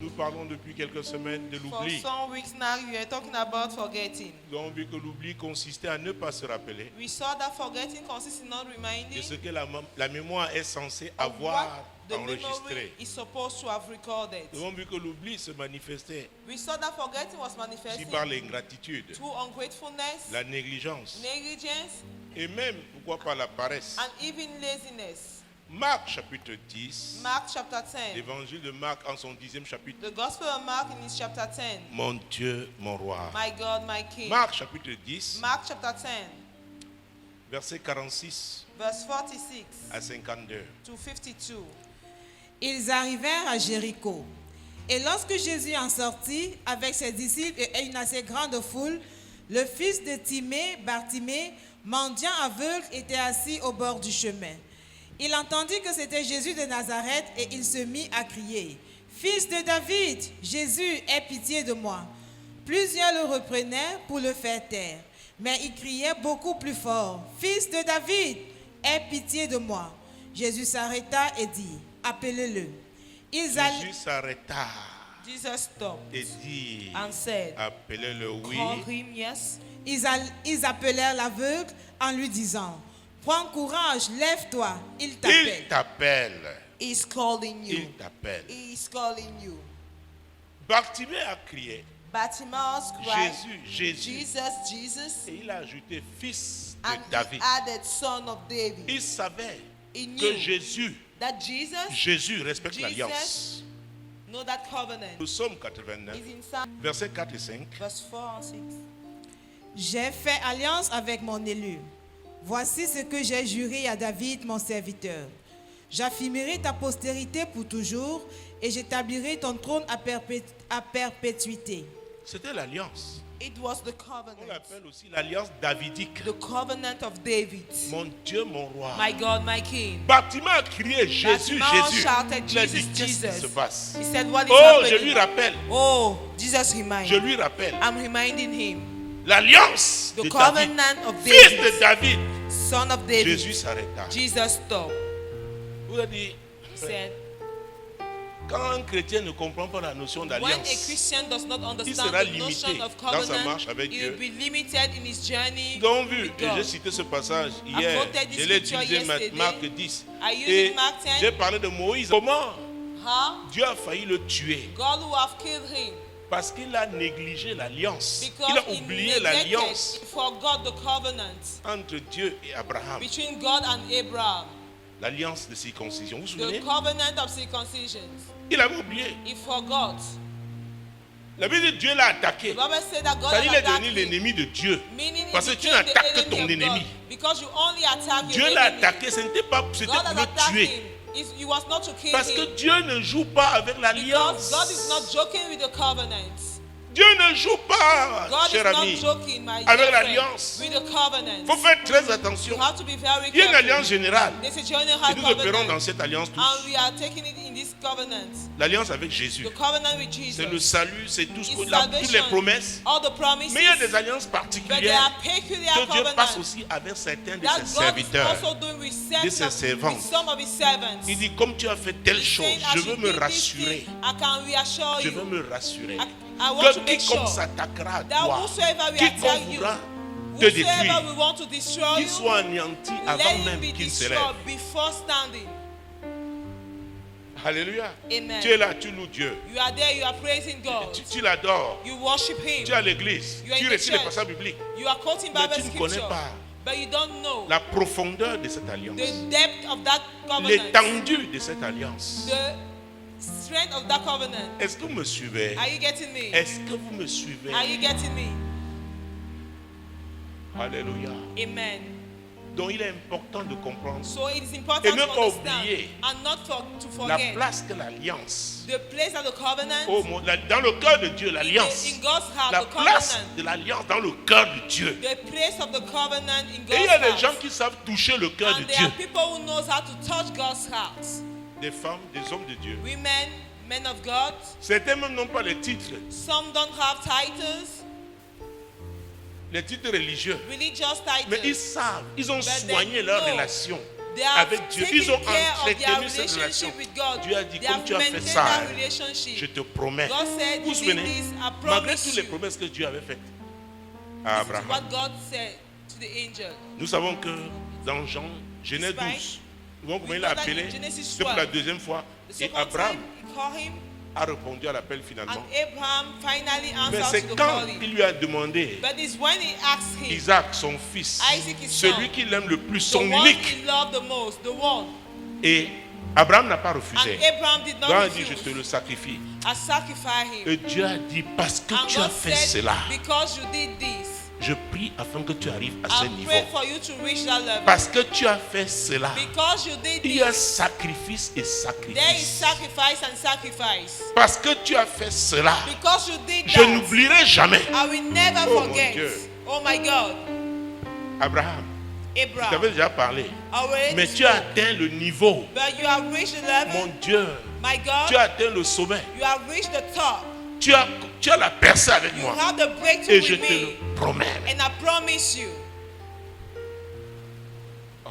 Nous parlons depuis quelques semaines de For l'oubli. some weeks now, we are talking about forgetting. Nous avons vu que l'oubli consistait à ne pas se rappeler We saw that forgetting consists in not de reminding ce que la mémoire est censée of avoir what the enregistré. memory is supposed to have recorded. Nous avons vu que l'oubli se manifestait We saw that forgetting was aussi manifesting par l'ingratitude, through ungratefulness, la négligence negligence, et même, pourquoi pas, la paresse. and even laziness. Marc chapitre 10, Mark chapter 10. l'évangile de Marc en son 10e chapitre. The Gospel of Mark in his chapter 10. Mon Dieu, mon roi. My God, my King. Marc chapitre 10, Mark chapter 10, versets 46 verse 46 à 52. to 52. Ils arrivèrent à Jéricho. Et lorsque Jésus en sortit avec ses disciples et une assez grande foule, le fils de Timée, Bartimée, mendiant aveugle, était assis au bord du chemin. Il entendit que c'était Jésus de Nazareth et il se mit à crier, « Fils de David, Jésus, aie pitié de moi. » Plusieurs le reprenaient pour le faire taire, mais il criait beaucoup plus fort, « Fils de David, aie pitié de moi. » Jésus s'arrêta et dit, « Appelez-le. » Jésus s'arrêta Jesus stopped et dit, and said, appelez-le, oui. call him, yes. Ils appelèrent l'aveugle en lui disant, « Prends courage, lève-toi, il Il t'appelle. » t'appelle. He's calling you. Il t'appelle. He's calling you. Bartimée a crié, Bartimaeus cried, Jésus. Jesus, Jesus. Et il a ajouté fils And de David. he added, son of David. Il savait He que knew Jésus that respecte Jesus l'alliance. know that covenant. Nous sommes 89, Is in Psalm versets 4 et 5. verse 4 and 6. J'ai fait alliance avec mon élu. Voici ce que j'ai juré à David, mon serviteur. J'affirmerai ta postérité pour toujours et j'établirai ton trône à perpétuité. C'était l'alliance. It was the On covenant. l'appelle aussi l'alliance davidique. The covenant of David. Mon Dieu, mon roi. My God, my King. Bartimée a crié Jésus, Bartimaeus Jésus. shouted, Il a dit, Jesus, qu'est-ce qui se Jesus. passe? He said, what is Oh, je happening? lui rappelle. Oh, Jesus remind. Je lui rappelle. I'm reminding him. L'alliance The de David. covenant of Fils David. de David. Son of David. Jésus s'arrêta. Jesus stopped. Vous avez dit, He said, quand un chrétien ne comprend pas la notion when a d'alliance, Christian does not il understand sera the limité notion of dans sa covenant, marche avec he Dieu. will be limited in his journey Nous avons vu, with et j'ai God. cité ce passage hier, quoted this je l'ai scripture utilisé yesterday. Marc 10. I used Et Mark 10. j'ai parlé de Moïse. Comment Huh? Dieu a failli le tuer? God will have killed him Parce qu'il a négligé l'alliance. because Il a he oublié neglected, l'alliance forgot the covenant entre Dieu et Abraham. between God and Abraham, L'alliance de circoncision. Vous vous the souvenez? covenant of circumcision. Il avait oublié. He forgot. La Bible dit Dieu l'a attaqué. The Bible said that God C'est-à-dire had il est attacked devenu him, l'ennemi de Dieu. meaning he Parce que tu became the n'attaques que enemy ton of God, ennemi. because you only attack your Dieu l'a enemy. attaqué, ce n'était pas c'était God pour has le attacked tuer. him. It was not to kill Parce him. que Dieu ne joue pas avec Because l'alliance. God is not joking with the covenant. Dieu ne joue pas, God cher is not ami. joking, my avec dear l'alliance. friend, with the covenant. Il faut faire très attention. You have to be very Il y a une careful. alliance générale. There's a general Et nous opérons dans covenant, cette alliance tous. and we are taking it in this covenant. L'alliance avec Jésus. The covenant with C'est le Jesus. salut, c'est tout ce It's qu'on a, toutes les salvation, promesses. all the promises, Mais il y a des alliances but there particulières are peculiar que Dieu passe covenants aussi avec certains de that ses God is serviteurs. also doing with de ses servants. some of his servants. Il dit, comme tu as fait telle He's chose, saying, je as veux you me did this rassurer. thing, I can reassure Je you. veux me rassurer. I want to Que make quiconque sure s'attaquera à that toi, whosoever we quiconque attack you, voudra te whosoever détruire, we want to destroy qu'il you, soit anéanti let avant him même be qu'il se destroyed lève. before standing. Alléluia. Amen. Tu es là, tu loues Dieu. You are there, you are praising God. Tu l'adores. You worship Him. Tu es à l'église. You are Tu in the récites les church. passages bibliques. You are quoting Mais Bible tu ne connais scripture, pas but you don't know la profondeur de cette alliance. the depth of that covenant, L'étendue de cette alliance. the strength of that covenant. Est-ce que vous me suivez? Are you getting me? Est-ce que vous me suivez? Are you getting me? Alléluia. Amen. Donc il est important de comprendre So it is important Et ne to pas understand oublier and not to la forget place que l'alliance, the place of the covenant dans le cœur de Dieu, l'alliance, in God's heart, la the place covenant, de l'alliance dans le cœur de Dieu. the place of the covenant in Et il y God's a des heart. gens qui savent toucher le cœur de And there Dieu. are people who knows how to touch God's heart. Des femmes, des hommes de Dieu. Women, men of God. Certains même n'ont pas les titres Some don't have titles, religieux. religious Mais ils titles. savent, ils ont But soigné they leur know. relation They have avec Dieu. taken Ils ont care of their entretenu cette relation. relationship with God. Dieu a dit, They comme have tu as fait maintained ça, that je relationship. te promets. God said, Vous vous you souvenez, did this, I malgré promise toutes les you. promesses que Dieu avait faites à This is Abraham, what God said to the angel. nous savons que dans Genèse 12, nous voyons comment il a appelé, c'est pour la deuxième fois, The et second Abraham time he called him, a répondu à l'appel and finalement. Abraham finally Mais answered c'est to the quand calling. il lui a demandé, But it's when he asked him, Isaac, son fils, Isaac, his celui son, qu'il aime le plus, the son one unique, he loved the most, the one. et Abraham n'a pas And refusé. Abraham did Dieu not a dit, je te refuse. le sacrifie. I sacrifice him. Et Dieu a dit, parce que And tu as God fait said, cela, because you did this, je prie afin que tu arrives à ce I niveau. pray for you to reach that level. Parce que tu as fait cela, Because you did il y a this, sacrifice et there is sacrifice. sacrifice and sacrifice. Parce que tu as fait cela, Because you did je that, n'oublierai jamais. I will never Oh, mon forget. Dieu. Oh my God, Abraham, je t'avais Abraham, déjà parlé, already mais tu as spoke, atteint le niveau. but you have reached the level, Mon Dieu, my tu God, as atteint le sommet. you have reached the top. Tu as la percée avec You moi. have the breakthrough Et je with te me, le promets. and I promise you.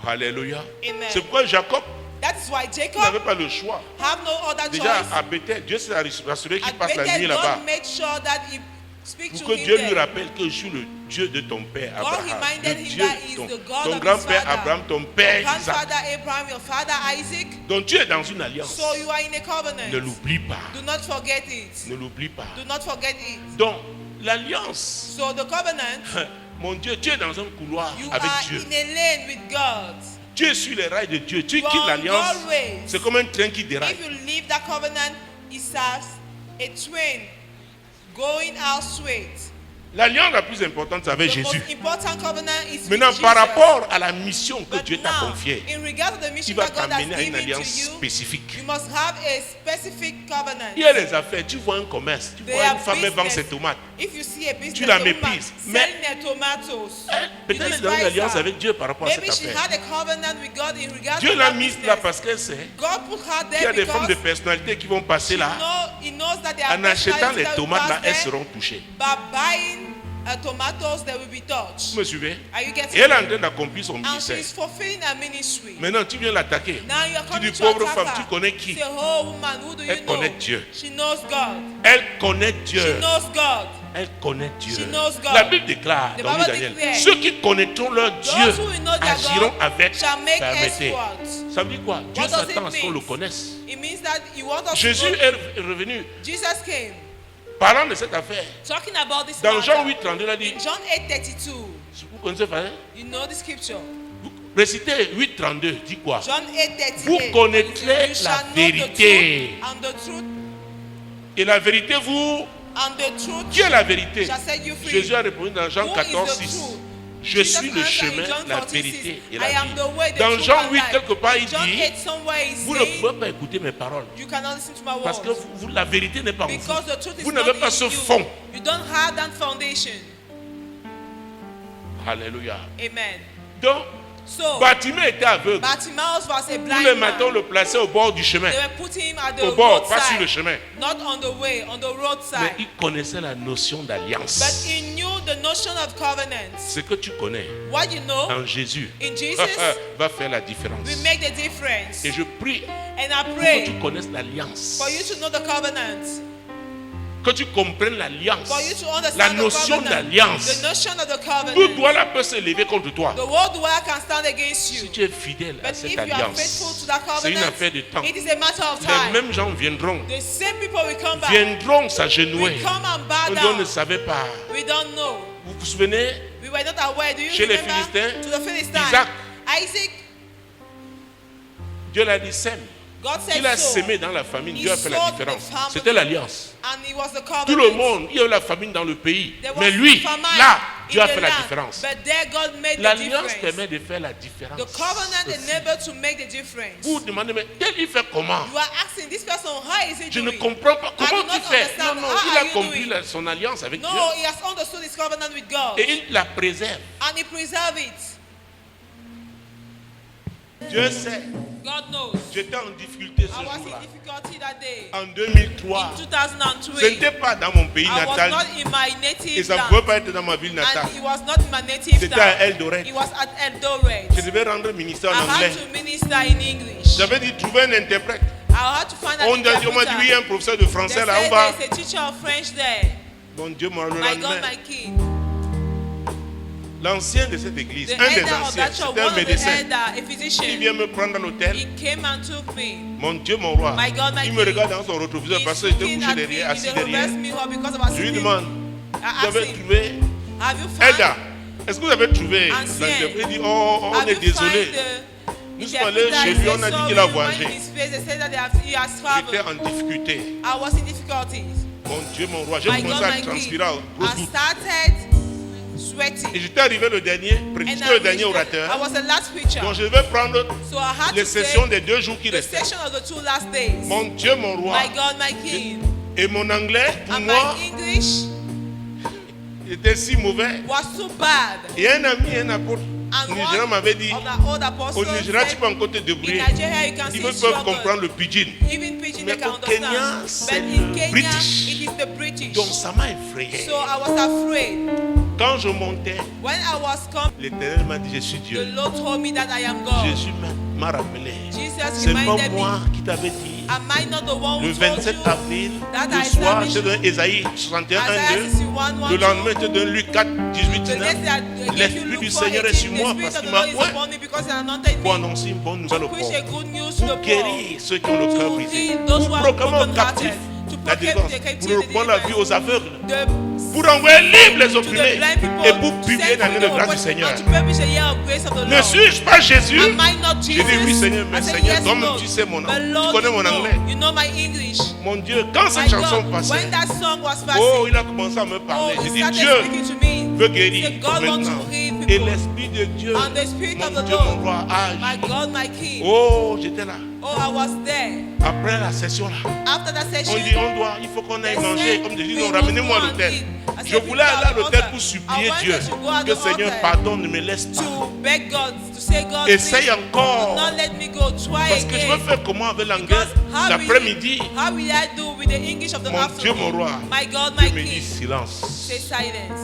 Alléluia. Amen. C'est pourquoi Jacob That is why Jacob n'avait pas le choix. have no other Déjà choice. à Bethel, Dieu s'est rassuré qu'il At passe la nuit Bethel, là-bas. God made sure that he speak Pour to que him Dieu lui there. rappelle que je suis le Dieu de ton père God Abraham. reminded Le him Dieu that de he's ton, the God ton of his grand-père father. Abraham, ton père Your Isaac. grandfather Abraham, your father Isaac. Donc tu es dans une alliance. So you are in a covenant. Ne l'oublie pas. Do not forget it. Ne l'oublie pas. Do not forget it. Donc l'alliance, So the covenant, mon Dieu, tu es dans un couloir you avec are Dieu. in a lane with God. Tu es sur les rails de Dieu. Tu You are quittes on l'alliance. God's ways. C'est comme un train qui déraille. If you leave that covenant, it's as a train going out straight. L'alliance la plus importante, c'est avec The Jésus. most important covenant is Maintenant, with par Jesus. rapport à la mission que But Dieu t'a now, confiée, in regard to the il mission va that God has t'amener à une given alliance to you, spécifique. you must have a specific covenant. Il y a les affaires. Tu vois un commerce. Tu They vois une are femme vendre business. ses tomates. If you see a business Tu la woman méprises. selling Mais- her tomatoes, Peut-être elle est dans une despise alliance her. avec Dieu par rapport à Maybe cette she affaire. had a covenant with God in regard Dieu to l'a that mise business. là parce qu'elle sait God put her qu'il y a there des femmes de because personnalité qui vont passer là. he knows that there are En achetant les personalities that will tomates là, pass elles there. seront touchées. By buying tomatoes, they will be touched. Vous me suivez? Are you Et getting elle est en me? train d'accomplir son And ministère. she's fulfilling her ministry. Maintenant, tu viens l'attaquer. Now you're Tu coming dis, to pauvre attack femme, her. tu connais qui? Say, oh woman, who do you Elle know? connaît Dieu. She knows God. Elle connaît She Dieu. knows God. Elle connaît Dieu. She knows God. La Bible déclare The dans Bible Daniel, declares, ceux qui connaîtront leur Dieu Those who know their agiront God avec shall make fermeté. exploits. Ça veut dire quoi? Dieu What does s'attend à it ce qu'on mean? le connaisse. It means that he wants us Jésus to know. est revenu Jesus came. parlant de cette affaire. Talking about this Dans Jean matter. 8, 32, il a dit, In John 8:32, vous connaissez pas? you know the scripture. Vous récitez 8, 32, dit quoi? John 8:38. Vous connaîtrez You shall la know the vérité. truth, and the truth, Et la vérité, vous, and the truth qui est la vérité? shall set you free. Jésus a répondu dans Jean Who is 14, the 6. truth? Je Jesus suis le answered in chemin, John la 14:6, vérité et I la am the way, vie. the Dans truth Jean and 8, life. quelque part, il John dit, 8 somewhere is vous ne saying, pouvez pas écouter mes paroles. you cannot listen to my Parce que words. la vérité n'est pas en vous. Because the truth is Vous not n'avez pas in ce you. fond. You don't have that foundation. Alléluia. Amen. Donc, So, Bartimée était aveugle. Bartimaeus was a Tous les blind matins, on man. le plaçait au bord du chemin. They were putting him at the Au bord, pas sur le roadside, chemin. not on the way, on the Mais roadside. il connaissait la notion But d'alliance. he knew the notion of covenants. Ce que tu connais What you know en Jésus in Jesus va faire la différence. will make the difference. Et je prie And I pour que pray tu connaisses l'alliance. for you to know the covenant, Que tu comprennes l'alliance. for you to La understand the notion covenant, d'alliance. the notion of the Tout covenant. doigt là peut se lever contre toi. The world dwell can stand against Si you. tu es fidèle à But if cette you are faithful alliance, to that c'est une covenant, affaire de temps. it is a matter of Les time. mêmes gens viendront, The same people will come back. viendront s'agenouiller. We come and bow On ne down. savait pas. We don't know. Vous vous souvenez? We were not aware. Do you Chez les remember? Philistins, To the Philistines. Isaac. Isaac, Dieu l'a dit, sème. God said Il a so. sémé dans la famine, He Dieu a fait la sowed the différence. famine. C'était l'alliance. And it was the Tout covenant. le monde, il y a eu la famine dans le pays. There was Mais lui, famine là, in Dieu a the fait la land. différence. But there God made the L'alliance difference. permet de faire la différence. The covenant aussi. enabled to make the difference. Vous demandez, mais tel il fait comment? You are asking this person, how is he Je ne doing? comprends pas. I Comment do tu not fais? understand. Non, non, How il are a you compris doing? son alliance avec No, Dieu. he has understood his covenant with God. Et il la préserve. And he preserved it. Dieu sait. God knows. J'étais en difficulté I ce was jour-là. in difficulty that day. En 2003. In 2003. Ce n'était pas dans mon pays I was natal. not in my Et native ça ne land. pouvait pas être dans ma ville natale. And it was not in my native C'était à town. Eldoret. It was at Eldoret. Je devais rendre ministère I en anglais. had to minister in English. J'avais dit trouver un interprète. I had to find an On m'a dit oui, interpreter. il y a un professeur de They français là, on said va. there's a teacher of French there. Mon Dieu, mon My God, lendemain. my King. L'ancien de cette église, The un des elder of anciens, that church, c'était un one of the médecin. elder, a Il physician, vient me prendre à l'hôtel. he came and took me. Mon Dieu, mon roi. My God, my Il me King. regarde dans son rétroviseur parce que He's j'étais looking couché at me derrière, in assis the derrière. reverse mirror because I was Je lui sitting. demande, I vous asked avez him, trouvé have you found, Elda, est-ce que vous avez trouvé Ancien. l'interprète? Il dit, oh, on have est you désolé. find the Nous sommes allés interpreter? chez He lui, said, on a dit sorry, qu'il a we went voyagé. in his face, they said that he has J'étais traveled. en difficulté. I was in difficulties. Mon Dieu, mon roi, j'ai My commencé God, à my King. transpirer à gros I gouttes. started Et sweating. j'étais arrivé le dernier, And prédicateur, le dernier I orateur. was the last preacher. Donc je devais prendre So I had les to sessions take des 2 jours qui the restaient. session of the 2 last days. Mon Dieu, mon roi. My God, my King. Et mon anglais, pour And moi, my English était si mauvais. was too bad. Et un ami, un apôtre And nigérian one m'avait dit, of the old au apostles Nigeria, tu said, peux encore te in débrouiller. Nigeria you can Ils see peuvent struggle. comprendre le pidgin. Even preaching Mais they can au Kenya, understand. c'est But in le Kenya, British. it is the British. Donc ça m'a effrayé. So I was afraid. Quand je montais, When I was come, l'Éternel m'a dit, je suis the Dieu. Lord told me that I am God. Jésus m'a rappelé. Jesus C'est pas reminded moi me, qui t'avais dit. am I not the one Le who told 27 you avril, that le I soir, established je donne Ésaïe 61, Isaiah 1, 2. 61, Le 1, lendemain, 2. je donne Luc 4, 18, The 19. next day, if you L'Esprit look du for Seigneur est 18, sur moi the parce Spirit of qu'il the m'a Lord is oint upon me because he anointed pour me annoncer une bonne nouvelle to au preach corps, a good news to the pour poor, guérir ceux qui ont le cœur to brisé, heal those who pour are proclamer aux captifs broken-hearted, to la proclaim délivrance, the pour captivity, reprendre la vie aux aveugles, the pour envoyer libre les to the opprimés blind people, et pour to publier send l'année de freedom grâce du of Seigneur. and to publish the year of grace of the Ne Lord. suis-je pas Jésus? Am I not J'ai Jesus? dit oui Seigneur, mais I said, Seigneur, yes, toi-même Lord. tu sais mon But anglais, Lord, tu connais mon anglais. you know my English. Mon Dieu, quand My cette chanson God, passait, when that song was passing, oh, il a commencé à me oh, parler. J'ai he dit started Dieu speaking to me. veut He guérir said, God wants maintenant. to heal Et people. l'Esprit de Dieu, And the Spirit of mon the Dieu, Lord, mon roi, my agit. God, my King. Oh, j'étais là. Oh, I was there. Après la session là, After that on session, dit il faut qu'on aille they manger. said, Comme je dis, we non, must ramenez-moi à go and l'hôtel. eat. I Je said, voulais "We aller go à at the l'hôtel altar." pour I supplier wanted Dieu. to go at Que the Seigneur, altar pardonne, ne me laisse pas. to beg God, to say, God, Essaye please, encore. do not let me go. Try Parce que je veux again. faire comment avec l'anglais Because l'après-midi. how will I do with the English of the Mon Dieu, afternoon? mon roi. My God, my Dieu me dit King, silence. say silence.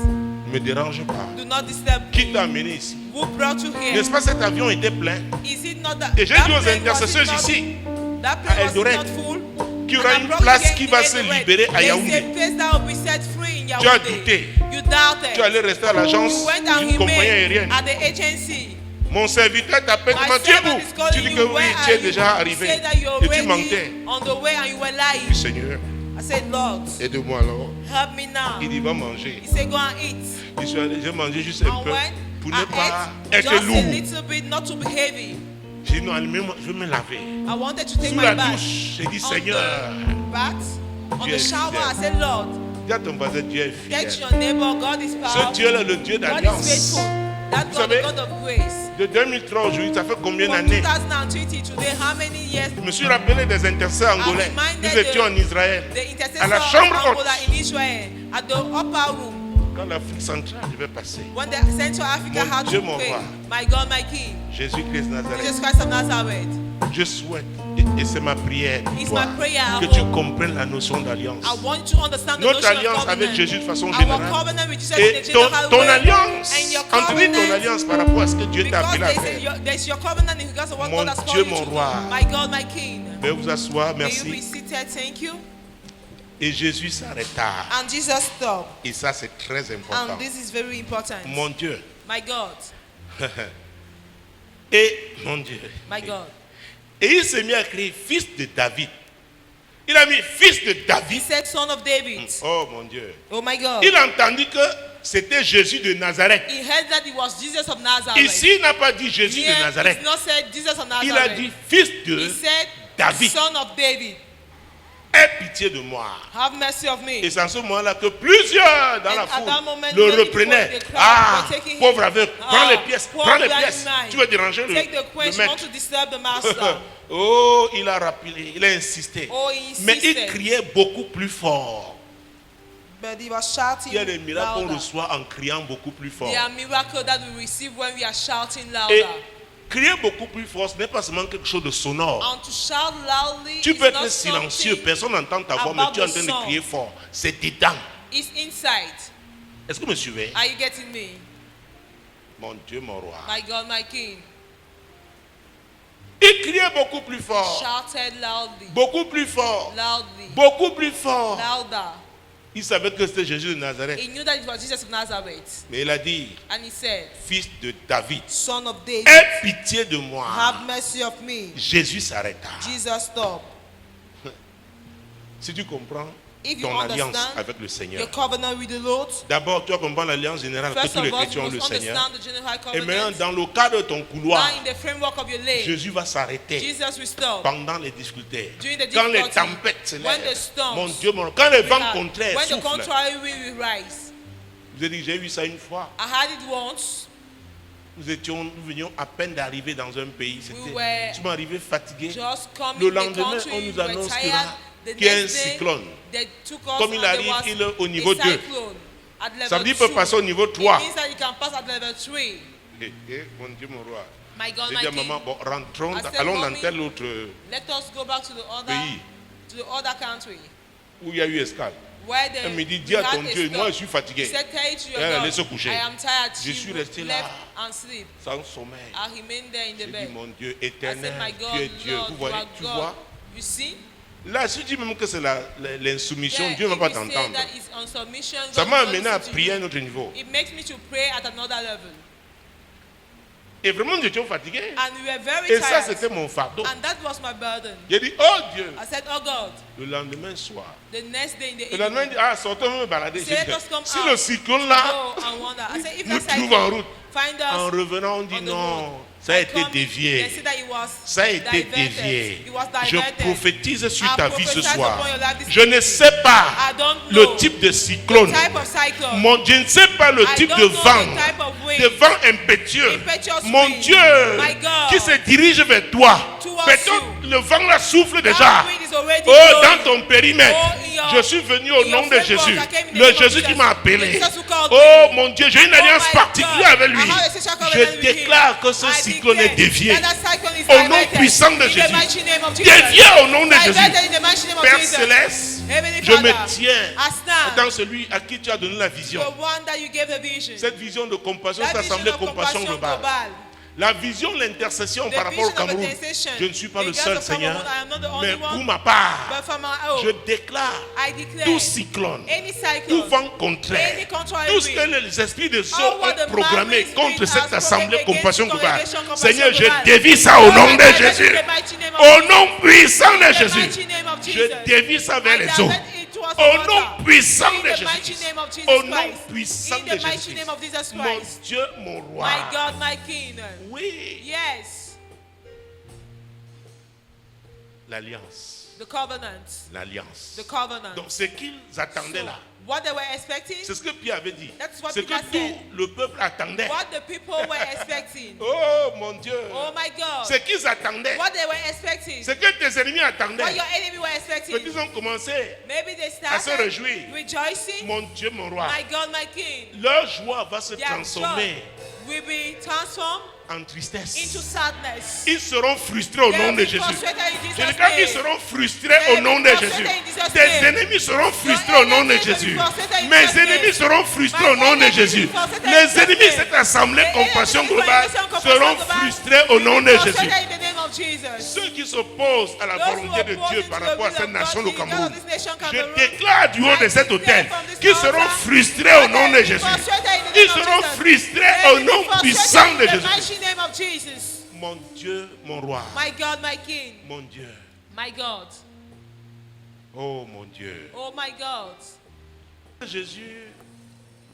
Ne me dérange pas. Do not disturb Qui me. t'a amené ici? Who brought you here? N'est-ce pas cet avion était plein? Is it not that? Et j'ai that dit aux plane, intercesseurs was it ici not, that plane à was Eldoret, not full. qu'il y aura And I une brought place you qui here va in se Eldoret. libérer à There is Yaoundé. a place that will be set free in Tu as Yaoundé. douté. You doubted. Tu allais rester à l'agence You went and d'une compagnie aérienne. remained at the agency. Mon serviteur t'appelle, My comment tu es servant où? is calling Tu dis you, que oui, where tu es are you? déjà You arrivé. said that you're Et tu already mentais. on the way and you were Je lying. dis, Seigneur, I said, Lord, aide-moi alors. help me now. Il dit, va manger. He said, go and eat. Je suis allé, j'ai mangé juste un And peu when pour I ne pas ate être just a lourd. little bit, not to be heavy. J'ai dit, non, je vais me laver. I wanted to take Sous my la bath. douche, j'ai dit, On Seigneur, the bath, on Dieu the est shower, I fidèle. said, Lord, dis à ton voisin, Dieu est get fidèle. your neighbor. God is Ce powerful. Dieu-là, le Dieu God is d'alliance. faithful. That Vous God, the savez, God of grace. de 2003 aujourd'hui, ça fait combien From d'années? 2020 today, how many years? Je me suis rappelé des intercesseurs angolais. Nous étions en Israël. The À intercessor la of chambre Angola haute. in Israel, at the upper room, Quand l'Afrique centrale devait passer, when the Central Africa Mon had Dieu, to mon pray. roi. My God, my King, Jésus-Christ de Nazareth, Jesus Christ of Nazareth. je souhaite, et c'est ma prière, pour It's toi, my prayer, que I tu hope. comprennes la notion d'alliance. I want you to understand the Notre notion alliance of avec covenant. Jésus de façon Our générale. covenant with Jesus in Et a general ton way. alliance, And your entendez ton covenant, alliance par rapport à ce que Dieu t'a because appelé à faire. there's your covenant in regards to what Mon God has Dieu, called you mon to roi. do. My God, my King. Veuillez vous asseoir, May you be merci. seated, thank you. Et Jésus s'arrêta. And Jesus stopped. Et ça, c'est très important. And this is very important. Mon Dieu. My God, Et, mon Dieu. my God. Et il s'est mis à crier, fils de David. Il a mis fils de He David. said, son of David. Oh mon Dieu. Oh my God. Il entendit que c'était Jésus de Nazareth. He heard that it was Jesus of Nazareth. Ici, il n'a pas dit Jésus Here, de Nazareth. it's not said Jesus of Nazareth. Il a dit fils He de said, David. son of David. Aie pitié de moi. Have mercy of me. Et c'est en ce moment-là que plusieurs dans And la at foule that moment, le many reprenaient. people, they cried, Ah, were taking him. pauvre aveugle, prends les pièces, poor prends les blind pièces. man. Tu veux déranger le Take the quench, maître. want to disturb the master. Oh, il a rappelé, il a insisté. Oh, he Mais il insisted. criait beaucoup plus fort. But he was shouting Il y a des miracles qu'on louder. reçoit en criant beaucoup plus fort. There are miracles that we receive when we are shouting Et louder. Crier beaucoup plus fort, ce n'est pas seulement quelque chose de sonore. And to shout loudly Tu is peux être not silencieux, something personne n'entend ta voix, mais tu es en train about the de song. crier fort. C'est dedans. It's inside. Est-ce que vous me suivez? Are you getting me? Mon Dieu, mon roi. My God, my King. Il criait beaucoup plus fort. Shouted loudly. Beaucoup plus fort. Loudly. Beaucoup plus fort. Louder. Il savait que c'était Jésus de Nazareth. He knew that it was Jesus of Nazareth. Mais il a dit, And he said, fils de David, Son of David, aie pitié de moi. have mercy of me. Jésus s'arrêta. Jesus stopped. Si tu comprends If you ton alliance understand avec le Seigneur, your covenant with the Lord, d'abord tu vas comprendre l'alliance générale que first tous les of all, chrétiens ont you le must Seigneur. understand the general Et maintenant, covenant. dans le cadre de ton couloir, Now in the framework of your lane, Jésus va s'arrêter Jesus will stop. pendant les difficultés. During the Quand les difficulty, tempêtes se when the lèvent, storms mon Dieu, quand les vents Yeah. contraires When the soufflent. contrary wind will rise. Vous avez dit, j'ai vu ça une fois. I had it once. Nous venions à peine d'arriver dans un pays. We were Tu m'es arrivé fatigué. Just coming Le the lendemain, country, on we nous were annonce tired. The qu'il y a un next day, cyclone. they took us Comme il and arrive, there was il est au a niveau 2. cyclone at level Ça veut dire qu'il peut 2. passer au niveau It 3. means that you can pass at level 3. Mon Dieu, mon roi. My God, J'ai my dit à King. maman, bon, rentrons, I said, allons dans Mommy, tel autre Let us go back to pays the other country où il y a eu escale. where Elle me dit, we dis à had ton a Dieu, stop. moi je suis He fatigué. said, tell it to your Elle allait God, se coucher. I am tired. Je She suis resté là. left and sleep. Sans sommeil. I remained there in J'ai the dit, bed. mon Dieu I éternel, said, my tu God, es Dieu. Lord, Vous you voyez, are tu God. vois. You see? Là, si tu dis même que c'est l'insoumission, Yeah, Dieu ne if va pas you say t'entendre. that it's on submission, Ça God m'a will amené à listen to prier à you. un autre niveau. It makes me to pray at another level. Et vraiment, nous étions fatigués. And we were very Et ça, tired. c'était mon fardeau. And that was my burden. J'ai dit, oh Dieu. I said, oh God, Le lendemain soir. the next day in the Le lendemain, il evening, dit, ah, sortons me balader. Say, J'ai dit, let us come si out. le cyclone là, go and wonder. I said, if nous that trouve en cyclone route, find en us revenant, on dit on the non, road. ça a I été come, dévié. they said that it was Ça a été diverted. dévié. It was Je diverted. prophétise sur I ta vie ce prophesy soir. upon your life this Je ne evening. sais pas I don't know le type de cyclone. the type of cyclone. Je ne sais pas le I type don't de know vent. the type of wind. De vent impétueux. Impetuous Mon wind. Dieu, My God. qui se dirige vers toi. Towards Peut-être you. le vent là souffle déjà. That wind is already Oh, blowing. dans ton périmètre. Oh, in your- Je suis venu au in nom your de framework, Jésus. I came in the Le name of Jésus qui Jesus. m'a appelé. The Jesus who called Oh me. mon Dieu, j'ai une Oh alliance my particulière God. avec lui. I have a special covenant Je with him. déclare que ce I cyclone est declare dévié. that that cyclone is Au nom diverted. puissant de In the Jésus. mighty name of Jesus. Dévié au nom de Jésus. Diverted in the mighty name of Père Jesus. céleste, Heavenly je me Father, tiens I stand. dans celui à qui tu as donné la vision. The one that you gave the vision. Cette vision de compassion, That cette vision assemblée of compassion compassion globale. global. La vision, l'intercession The par rapport au vision of Cameroun. intercession. Je ne suis pas le Regards seul, of Seigneur. Cameroun, I am not the only Mais one. pour ma part, But from my je own, déclare I declare tout cyclone, any tout cyclone, vent contraire, any contrary tout ce que wind, les esprits de Dieu all what ont the programmé marine contre spirit cette has assemblée spoken compassion against globale. congregation compassion Seigneur, je globale. dévie ça au Lord, nom I de direct Jésus. in the mighty name of Au Jesus. nom puissant de In the Jésus. mighty name of Je Jesus. dévie ça vers I les eaux. direct it towards the Au water. nom puissant In de the mighty Jésus. name of Jesus Au nom Christ. puissant In de the mighty Jésus. name of Jesus Mon Christ. Dieu, mon roi. My God, my King. Oui, Yes. l'alliance. The covenant. L'alliance. The covenant. Donc ce qu'ils attendaient là, What they were expecting, c'est ce que Pierre avait dit. That's what C'est que Peter tout said. le peuple attendait. what the people were expecting. Oh mon Dieu. Oh my God. Ce qu'ils attendaient. What they were expecting. Ce que tes ennemis attendaient. What your enemy were expecting. Ils ont commencé Maybe they à se started réjouir. rejoicing. Mon Dieu, mon roi. My God, my King. Leur joie va se Their transformer joy will be transformed en into tristesse. sadness. Ils seront frustrés au They nom will de be Jésus. frustrated in Je Jesus' dis quand ils name. seront frustrés au nom de Jésus. Tes ennemis seront frustrés au nom de Jésus. Mes ennemis seront frustrés au nom de Jésus. Les ennemis de cette assemblée compassion globale seront frustrés au nom de Jésus. Frustrated in the name of Jesus. Ceux qui s'opposent à la Those who volonté de oppose Dieu to par the rapport à will cette of nation, God le in the Cameroun, of this nation, je Cameroun, déclare du haut de cet autel qu'ils seront frustrés au nom de Jésus. Ils seront frustrés au nom puissant de in the Jésus. mighty name of Jesus. Mon Dieu, mon roi. My God, my King. Mon Dieu. My God. Oh mon Dieu. Oh my God. Jésus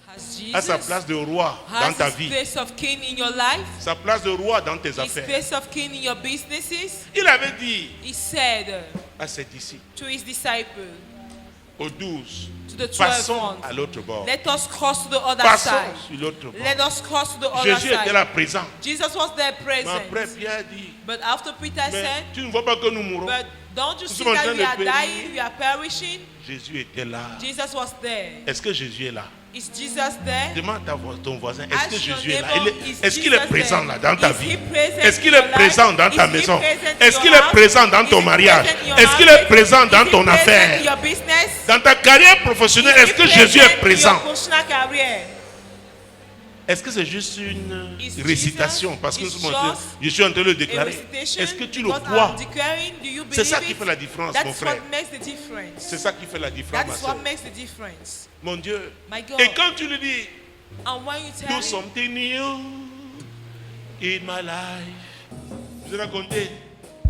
Has a sa Jesus place de roi dans ta has his vie. place of king in your life? Sa place de roi dans tes His affaires. place of king in your businesses? Il avait dit He said à ses disciples, to his disciples, aux 12, to the 12 passons ones, à l'autre bord. let us cross to the other Passons side. sur l'autre bord. Let us cross to the other Jésus était side. là présent. Jesus was there Mais après, present. Pierre dit, But after Peter mais said, tu ne vois pas que nous mourons. but Don't you Nous see sommes en that train we de are périr. dying, we are perishing? Jésus était là. Jesus was there. Est-ce que Jésus est là? Is Jesus there? Demande à ton voisin, est-ce que Ask your Jésus est là? neighbor, is Est-ce qu'il est Jesus présent there? là dans ta Is vie? he present Est-ce qu'il in est your présent life? dans ta Is he maison? present in Est-ce your qu'il est house? présent dans Is ton he mariage? present in your Est-ce qu'il est marriage? présent dans Is he ton present in affaire? your business? Dans ta carrière professionnelle, Is est-ce he que Jésus est present in présent? your professional career? Est-ce que c'est juste une Is récitation? Jesus- Parce que is je suis en train de le A déclarer. recitation? Est-ce que tu le Because crois? I'm declaring, do you C'est ça believe qui it? fait la différence, That mon is frère. what makes the difference. C'est ça qui fait la différence, That ma is soeur. what makes the difference. Mon Dieu. My God. Et quand tu lui dis, And when you tell do him, something new in my life. Je vais raconter.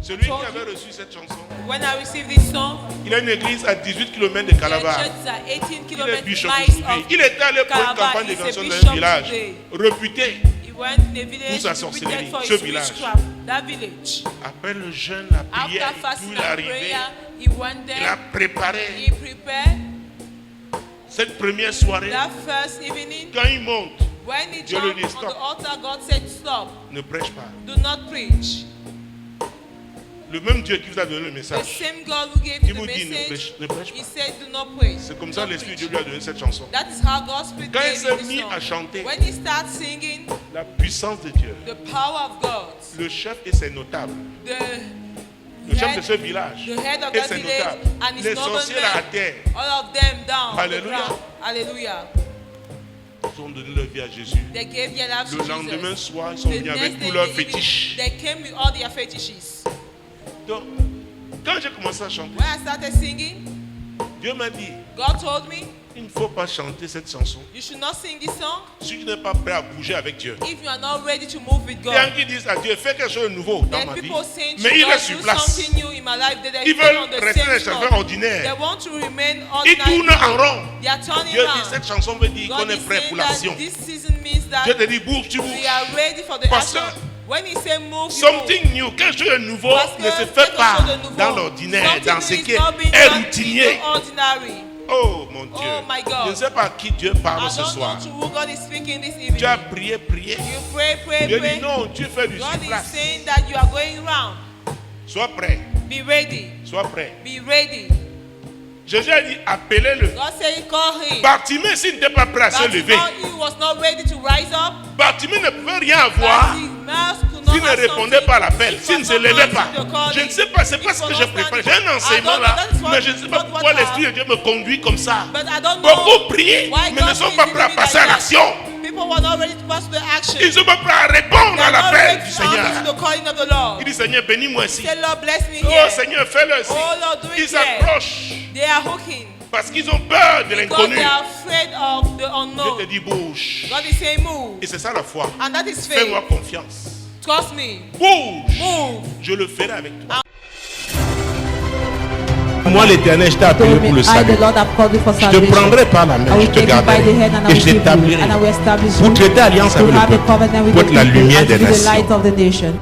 Celui qui avait reçu cette chanson, when I received this song, il a une église à 18 km de the Calabar. church is at 18 Il est kilometers bishop miles aujourd'hui. of Il était allé pour une Calabar. campagne He's a d'évangélisation dans bishop un village today. réputé. He went in a village Pour sa reputed sorcellerie, for ce his village. witchcraft. That village. Après le jeûne, la prière, After fasting tout il est and arrivé. prayer, he went Il a there. préparé He prepared cette première soirée. that first evening. Quand il monte, When he Dieu lui jumped dit, on the stop. altar, God said, "Stop! ne prêche pas. Do not preach." Le même Dieu qui vous a donné le The message, same God who gave il you the vous dit message, ne prêche He pas. said, "Do not preach." C'est comme ça Don't l'Esprit de preach. Dieu lui a donné cette chanson. That is how God's Spirit Quand il gave s'est you mis this à song. chanter, When he starts singing, la puissance de Dieu, the power of God, le chef et ses notables, the le chef de head, ce village the head of et that ses village notables, and his les sorciers à noblemen, terre, all of them down on the Hallelujah. ground. Hallelujah. ils ont donné leur vie à Jésus. They gave their lives Le to lendemain Jesus. soir, ils sont The venus next avec day, tous leurs the evening, fétiches. they came with all their fetishes. Donc, quand j'ai commencé à chanter, When I started singing, Dieu m'a dit, God told me, il ne faut pas chanter cette chanson you should not sing this song si tu n'es pas prêt à bouger avec Dieu. if you are not ready to move with Il y en a God. qui disent à Dieu, fais quelque chose de nouveau dans There's ma vie. people saying to Mais il est God, sur do place. something new in my life. They Ils stay veulent on the rester same des chanteurs spot. They ordinaires. want to remain Ils ordinary. tournent en rond. They are turning Dieu dit, around. cette chanson veut dire qu'on God est is prêt saying pour that l'action. this season means that Dieu te dit, bouge, tu we bouges. are ready for the Parce action. que When he say move, you move. Something new, quelque chose de nouveau Parce que ne se fait quelque pas chose de nouveau, dans l'ordinaire, something dans ce new qui is not being est done in routinier. the ordinary. Oh mon Dieu, Oh, my God. je ne sais pas à qui Dieu I parle ce don't soir. know to who God is speaking this evening. Tu as prié, prié. You pray, pray, Dieu pray. dit non, tu fais du God is surplace. saying that you are going round. Sois prêt, Be ready. sois prêt. Be ready. Jésus a dit, appelez-le. God said, call him. Bartimée, s'il n'était pas prêt à se But lever, he was not ready to rise up. Bartimée ne pouvait rien avoir s'il ne répondait pas à l'appel, s'il ne se levait pas. Je ne sais pas, c'est pas ce que j'ai préparé. J'ai un enseignement là, mais je ne sais pas pourquoi l'Esprit de Dieu me conduit comme ça. Beaucoup prient, mais ne sont pas prêts à passer à l'action. People were not ready to pass to the action. Ils ne sont pas prêts à répondre They à are not l'appel ready du to answer to Seigneur. the calling of the Lord. Il dit, Seigneur, bénis-moi ici. Say, Lord, bless me Oh here. Seigneur, fais-le ici. Oh Lord, do it Ils here. s'approchent They are hooking. parce qu'ils ont peur de Because l'inconnu. they are afraid of the Dieu te unknown. dit, bouge. God is saying, move. Et c'est ça la foi. And that is Fais-moi faith. confiance. Trust me. Bouge. Move. Je le ferai avec toi. Moi, l'Éternel, je t'ai appelé told me, pour le I, salut. the Lord, have called you for Je te salvation. prendrai par la I main, je will te take you by garderai the hand and I et will je keep you, t'établirai and I will establish pour you traiter alliance to avec le have a peuple, covenant with pour the être la people lumière and des to be the nations. light of the nation.